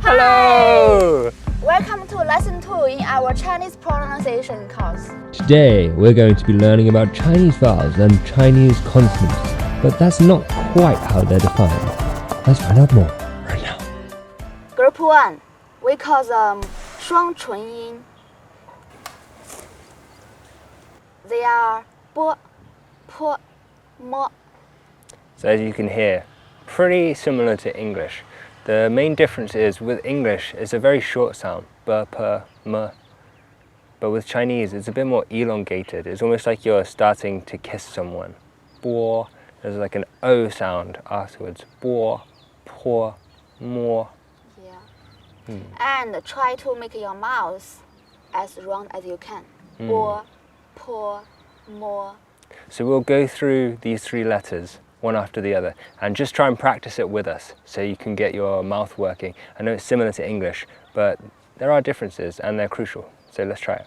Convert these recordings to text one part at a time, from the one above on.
Hello! Welcome to lesson 2 in our Chinese pronunciation course. Today we're going to be learning about Chinese vowels and Chinese consonants, but that's not quite how they're defined. Let's find out more right now. Group 1, we call them 双唇音. They are bo, po, mo. So as you can hear, pretty similar to English. The main difference is with English, it's a very short sound, b, p, m. But with Chinese, it's a bit more elongated. It's almost like you're starting to kiss someone. Bo, there's like an O sound afterwards. Bo, po, mo. Yeah. And try to make your mouth as round as you can. Bo, po, mo. So we'll go through these 3 letters, one after the other, and just try and practice it with us so you can get your mouth working. I know it's similar to English, but there are differences and they're crucial. So let's try it.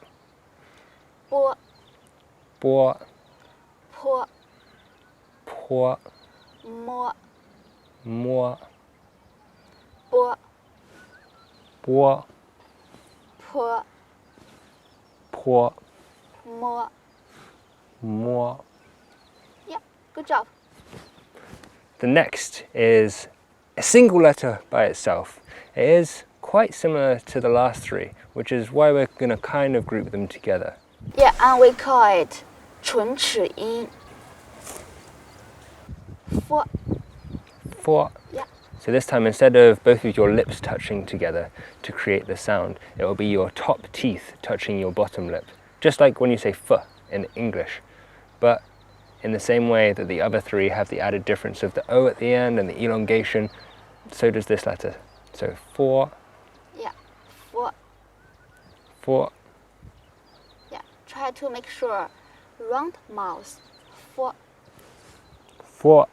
Bo, Bo, po, po, mo, mo, bo, bo, po, po, mo. mo. Yeah, good job. The next is a single letter by itself. It is quite similar to the last 3, which is why we're going to kind of group them together. Yeah, and we call it 唇齿音. Fo. For. Yeah. So this time, instead of both of your lips touching together to create the sound, it will be your top teeth touching your bottom lip, just like when you say f in English. But in the same way that the other 3 have the added difference of the O at the end and the elongation, so does this letter. So for. Yeah, fo. For. Yeah, try to make sure round mouth. Fo. For.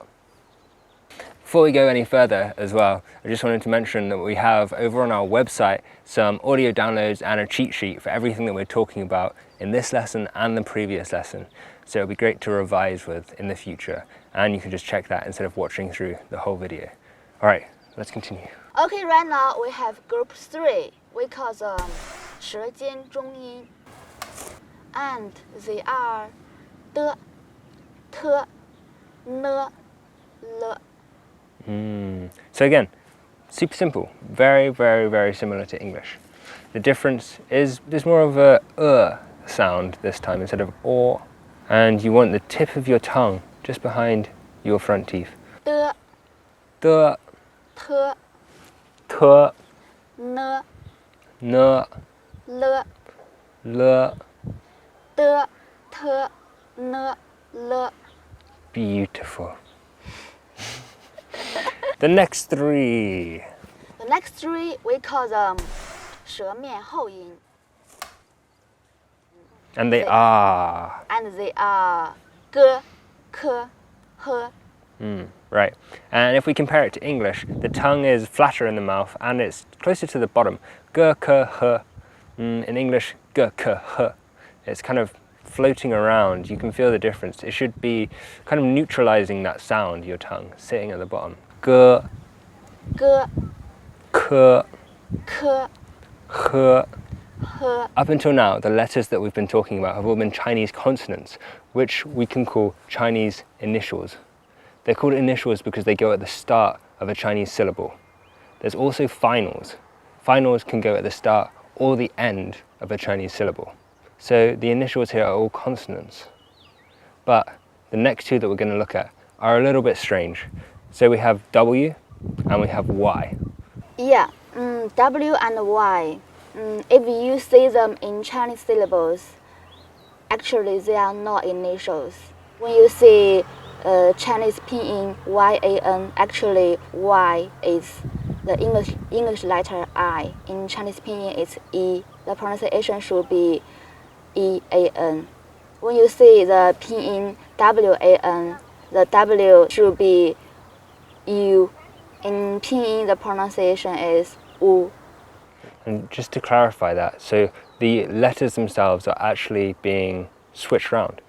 Before we go any further as well, I just wanted to mention that we have over on our website some audio downloads and a cheat sheet for everything that we're talking about in this lesson and the previous lesson. So it'll be great to revise with in the future, and you can just check that instead of watching through the whole video. All right, let's continue. Okay, right now we have group 3. We call them 舌尖中音. And they are de, te, ne, le. So again, super simple, very, very, very similar to English. The difference is there's more of a sound this time instead of or, and you want the tip of your tongue just behind your front teeth. De, De, te, te, ne, ne, le. le. De, te, ne, le. Beautiful. The next 3. The next 3 we call them 舌面后音. And they are. And they are ge, ke, he. Right. And if we compare it to English, the tongue is flatter in the mouth and it's closer to the bottom. Ge, ke, he. In English, ge, ke, he. It's kind of floating around. You can feel the difference. It should be kind of neutralizing that sound, your tongue, sitting at the bottom. Ge, Ge, ke, ke, he. he. Up until now, the letters that we've been talking about have all been Chinese consonants, which we can call Chinese initials. They're called initials because they go at the start of a Chinese syllable. There's also finals. Finals can go at the start or the end of a Chinese syllable. So the initials here are all consonants. But the next 2 that we're going to look at are a little bit strange. So we have W and we have Y. Yeah, W and Y. If you see them in Chinese syllables, actually they are not initials. When you see Chinese pinyin Y-A-N, actually Y is the English letter I. In Chinese pinyin it's E. The pronunciation should be E-A-N. When you see the pinyin W-A-N, the W should be U. In pinyin, the pronunciation is U. And just to clarify that, so the letters themselves are actually being switched around.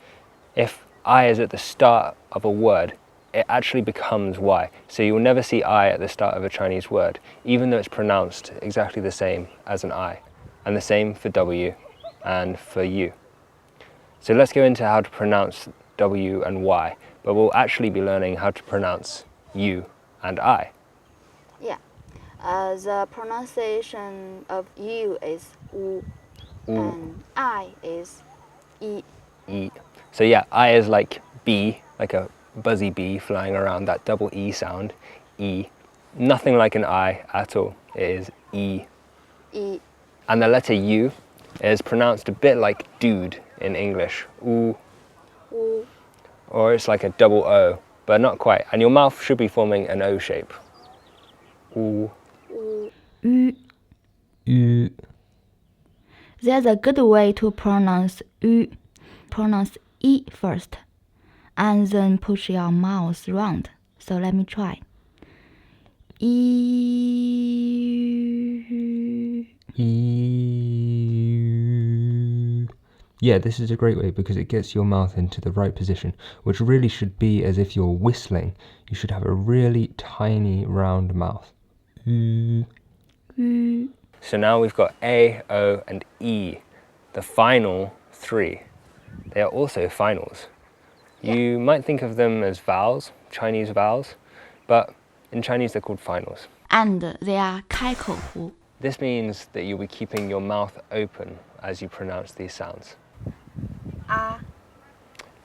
If I is at the start of a word, it actually becomes Y. So you'll never see I at the start of a Chinese word, even though it's pronounced exactly the same as an I. And the same for W and for U. So let's go into how to pronounce W and Y, but we'll actually be learning how to pronounce U and I. Yeah. The pronunciation of U is U, and I is E. E. So yeah, I is like bee, like a buzzy bee flying around, that double E sound, E. Nothing like an I at all, it is E. E. And the letter U is pronounced a bit like dude in English, oo, U. or it's like a double O, but not quite. And your mouth should be forming an O shape. Oo. U. U. U. There's a good way to pronounce U. Pronounce E first, and then push your mouth round. So let me try. E. Yeah, this is a great way because it gets your mouth into the right position, which really should be as if you're whistling. You should have a really tiny, round mouth. So now we've got A, O, and E, the final three. They are also finals. You might think of them as vowels, Chinese vowels, but in Chinese they're called finals. And they are 开口呼. This means that you'll be keeping your mouth open as you pronounce these sounds. Ah.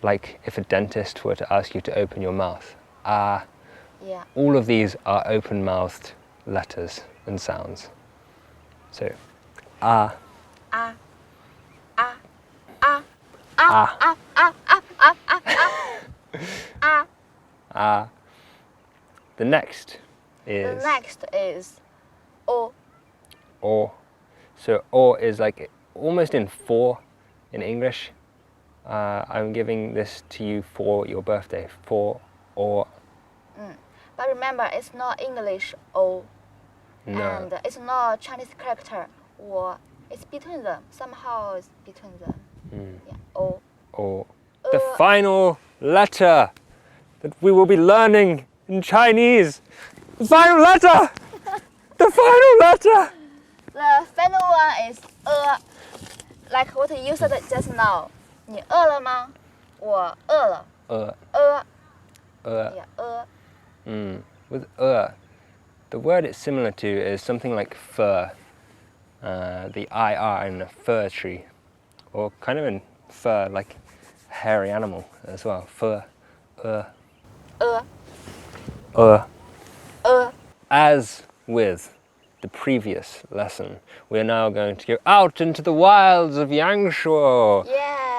Like if a dentist were to ask you to open your mouth. Ah. Yeah. All of these are open-mouthed letters and sounds. So, ah. Ah. Ah. Ah. Ah. Ah. Ah. Ah. Ah. Ah. Ah. Ah. The next is... The next is O. Or. So or is like almost in four in English. I'm giving this to you for your birthday. For or. But remember, it's not English O. No. And it's not Chinese character or. It's between them. Somehow it's between them. Yeah. O. Or. The final letter that we will be learning in Chinese. The final letter! The final letter! The final one is like what you said just now. 你饿了吗？我饿了。Yeah. With the word it's similar to is something like fur. The IR in a fir tree, or kind of in fur, like hairy animal as well. Fur. As with the previous lesson, we are now going to go out into the wilds of Yangshuo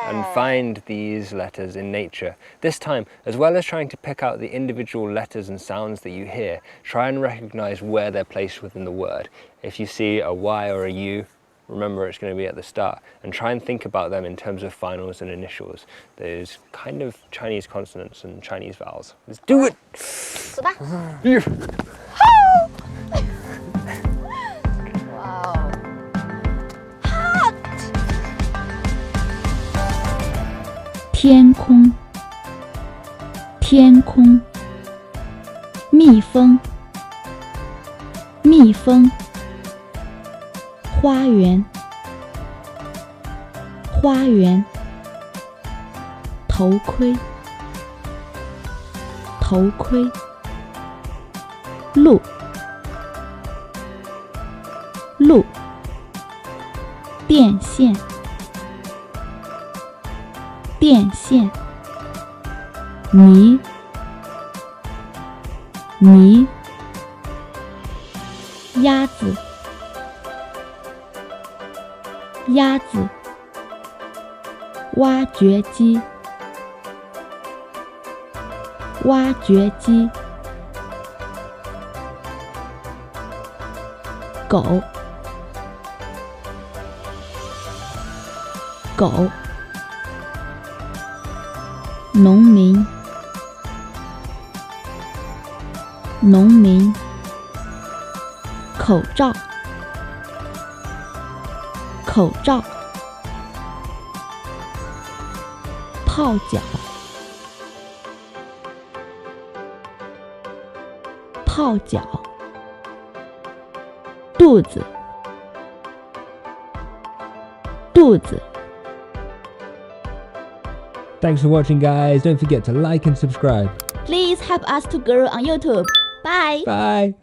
and find these letters in nature. This time, as well as trying to pick out the individual letters and sounds that you hear, try and recognize where they're placed within the word. If you see a Y or a U, remember it's going to be at the start, and try and think about them in terms of finals and initials, those kind of Chinese consonants and Chinese vowels. Let's do it! 走吧。Wow. Hot. 天空，天空。蜜蜂，蜜蜂。花园，花园。头盔，头盔。鹿，鹿。电线，电线。泥，泥。鸭子，鸭子。挖掘机，挖掘机。狗，狗。农民，农民。口罩，口罩。泡脚，泡脚，肚子，肚子。 Thanks for watching, guys. Don't forget to like and subscribe. Please help us to grow on YouTube. Bye. Bye.